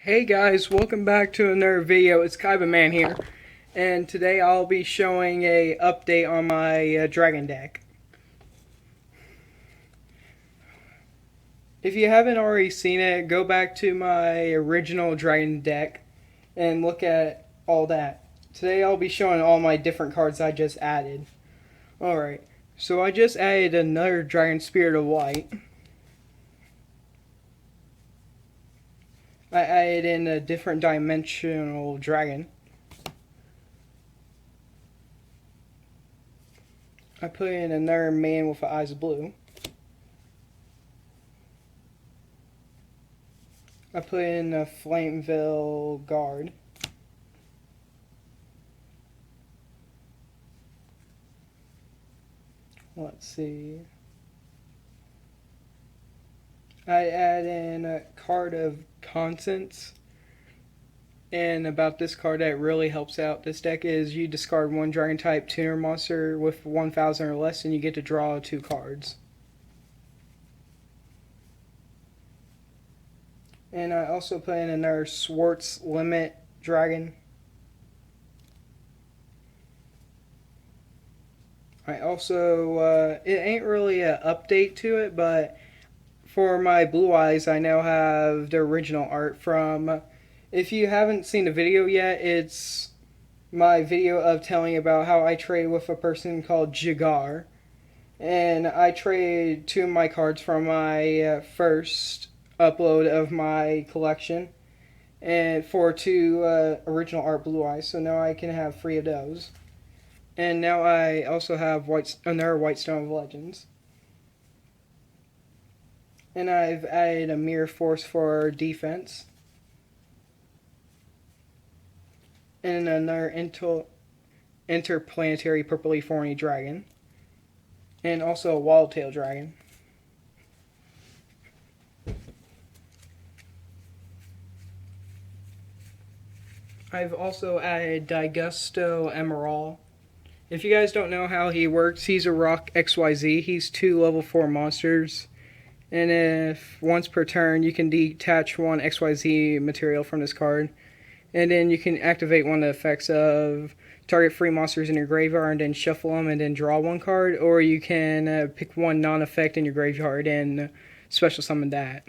Hey guys, welcome back to another video. It's Kaiba Man here, and today I'll be showing a update on my dragon deck. If you haven't already seen it, go back to my original dragon deck and look at all that. Today I'll be showing all my different cards I just added. Alright, so I just added another Dragon Spirit of Light. I added in a different dimensional dragon. I put in another man with eyes of blue. I put in a Flameville guard. Let's see. I add in a card of Conscience. And about this card that really helps out this deck is you discard one dragon type tuner monster with 1,000 or less and you get to draw 2 cards. And I also put in another Swartz Limit dragon. I also, it ain't really an update to it, but for my Blue Eyes, I now have the original art from, if you haven't seen the video yet, it's my video of telling about how I trade with a person called Jagar. And I traded 2 of my cards from my first upload of my collection and for 2 original art Blue Eyes, so now I can have 3 of those. And now I also have another Whitestone of Legends. And I've added a Mirror Force for defense. And another interplanetary purpley thorny dragon. And also a Wildtail dragon. I've also added Digusto Emerald. If you guys don't know how he works, he's a Rock XYZ. He's 2 level 4 monsters. And if once per turn, you can detach 1 XYZ material from this card. And then you can activate one of the effects of target 3 monsters in your graveyard and then shuffle them and then draw 1 card. Or you can pick 1 non-effect in your graveyard and special summon that.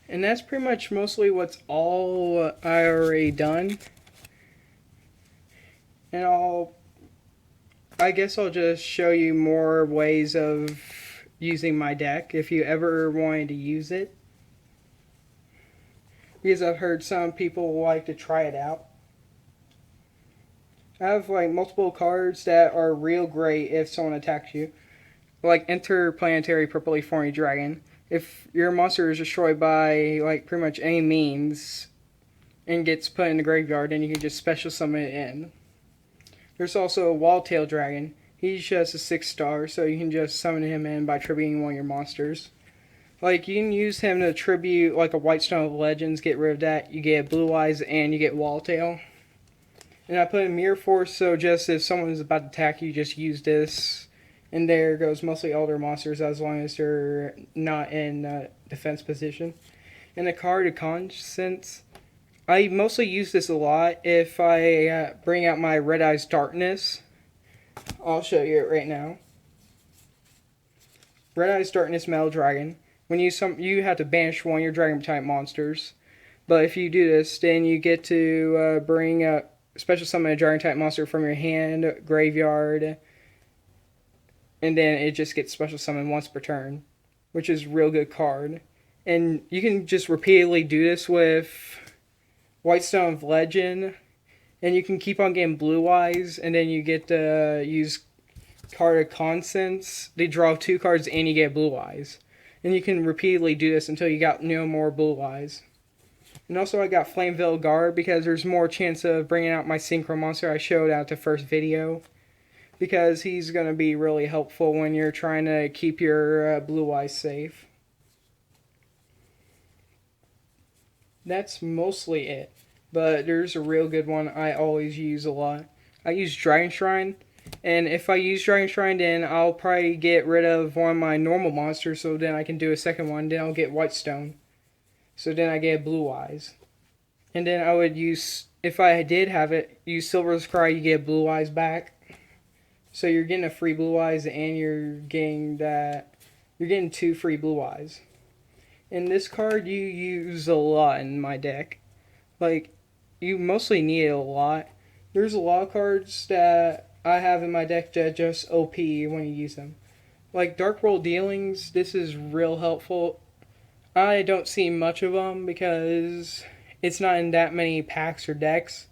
And that's pretty much mostly what's all I already done. And I guess I'll just show you more ways of using my deck if you ever wanted to use it. Because I've heard some people like to try it out. I have like multiple cards that are real great if someone attacks you. Like Interplanetary Purpley Thorny Dragon. If your monster is destroyed by like pretty much any means and gets put in the graveyard, then you can just special summon it in. There's also a Wildtail Dragon. He's just a 6-star, so you can just summon him in by tributing one of your monsters. Like, you can use him to tribute, like, a Whitestone of Legends, get rid of that. You get Blue Eyes, and you get Wildtail. And I put in Mirror Force, so just if someone is about to attack you, just use this. And there goes mostly all their monsters, as long as they're not in defense position. And the card of Conscience, I mostly use this a lot if I bring out my Red Eyes Darkness. I'll show you it right now. Red Eyes Darkness Metal Dragon. When you have to banish 1 of your dragon type monsters. But if you do this, then you get to bring a special summon a dragon type monster from your hand, graveyard, and then it just gets special summoned once per turn, which is a real good card. And you can just repeatedly do this with Whitestone of Legend, and you can keep on getting Blue Eyes, and then you get to use card of Conscience. They draw 2 cards and you get Blue Eyes. And you can repeatedly do this until you got no more Blue Eyes. And also I got Flameville Guard because there's more chance of bringing out my Synchro monster I showed out the first video. Because he's going to be really helpful when you're trying to keep your Blue Eyes safe. That's mostly it. But there's a real good one I always use a lot. I use Dragon Shrine. And if I use Dragon Shrine, then I'll probably get rid of one of my normal monsters, so then I can do a second one. Then I'll get White Stone. So then I get Blue Eyes. And then I would use, if I did have it, use Silver's Cry, you get Blue Eyes back. So you're getting a free Blue Eyes, and you're getting 2 free Blue Eyes. And this card you use a lot in my deck. Like, you mostly need it a lot. There's a lot of cards that I have in my deck that just OP when you use them. Like Dark World Dealings, this is real helpful. I don't see much of them because it's not in that many packs or decks.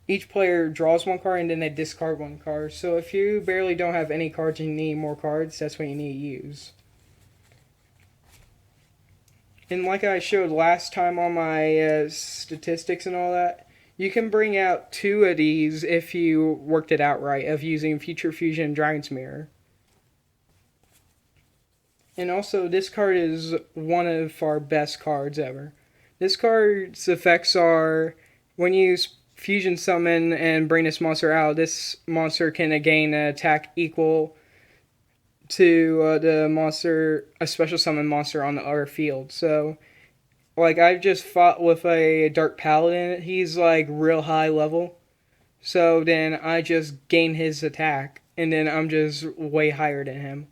Each player draws one card and then they discard one card. So if you barely don't have any cards and you need more cards, that's what you need to use. And like I showed last time on my statistics and all that, you can bring out 2 of these if you worked it out right, of using Future Fusion and Dragon's Mirror. And also, this card is one of our best cards ever. This card's effects are, when you Fusion Summon and bring this monster out, this monster can gain an attack equal to the monster, a special summon monster on the other field. So, like, I've just fought with a Dark Paladin. He's, like, real high level. So then I just gain his attack, and then I'm just way higher than him.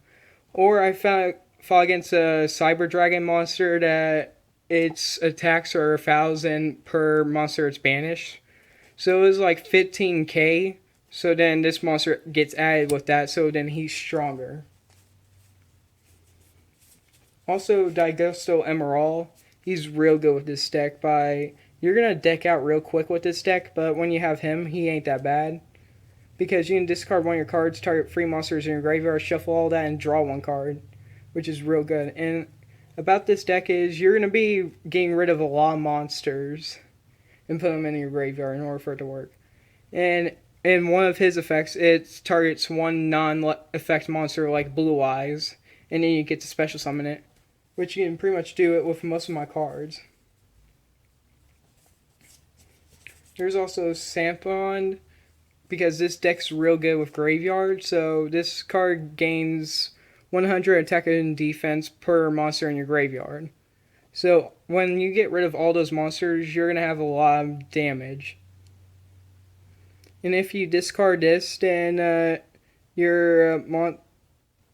Or I fought against a Cyber Dragon monster that its attacks are 1,000 per monster it's banished. So it was like 15k. So then this monster gets added with that, so then he's stronger. Also, Daigusto Emerald, he's real good with this deck. You're going to deck out real quick with this deck, but when you have him, he ain't that bad. Because you can discard one of your cards, target 3 monsters in your graveyard, shuffle all that, and draw 1 card, which is real good. And about this deck is, you're going to be getting rid of a lot of monsters and put them in your graveyard in order for it to work. And in one of his effects, it targets one non-effect monster like Blue Eyes, and then you get to special summon it, which you can pretty much do it with most of my cards. There's also Sampon, because this deck's real good with graveyard, so this card gains 100 attack and defense per monster in your graveyard. So when you get rid of all those monsters, you're going to have a lot of damage. And if you discard this, then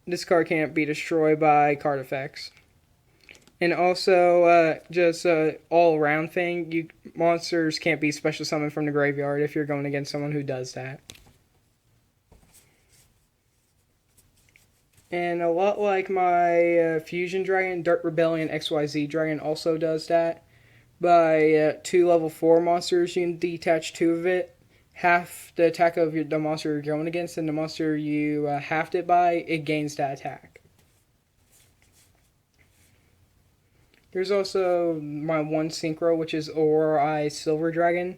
this card can't be destroyed by card effects. And also, just all-around thing, monsters can't be special summoned from the graveyard if you're going against someone who does that. And a lot like my Fusion Dragon, Dark Rebellion XYZ Dragon also does that. By 2 level 4 monsters, you can detach 2 of it. Half the attack of the monster you're going against, and the monster you halved it by, it gains that attack. There's also my 1 Synchro, which is Aurora Eye Silver Dragon.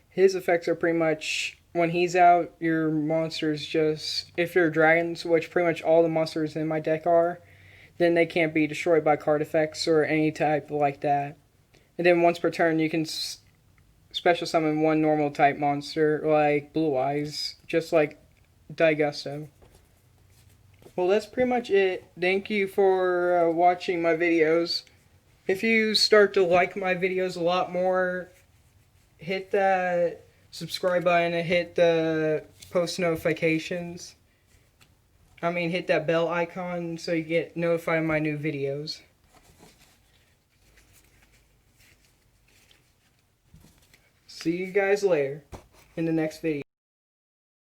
His effects are pretty much, when he's out, your monsters just, if they're dragons, which pretty much all the monsters in my deck are, then they can't be destroyed by card effects or any type like that. And then once per turn, you can special summon 1 normal type monster, like Blue Eyes, just like Daigusto. Well, that's pretty much it. Thank you for watching my videos. If you start to like my videos a lot more, hit that subscribe button and hit the post notifications. Hit that bell icon so you get notified of my new videos. See you guys later in the next video.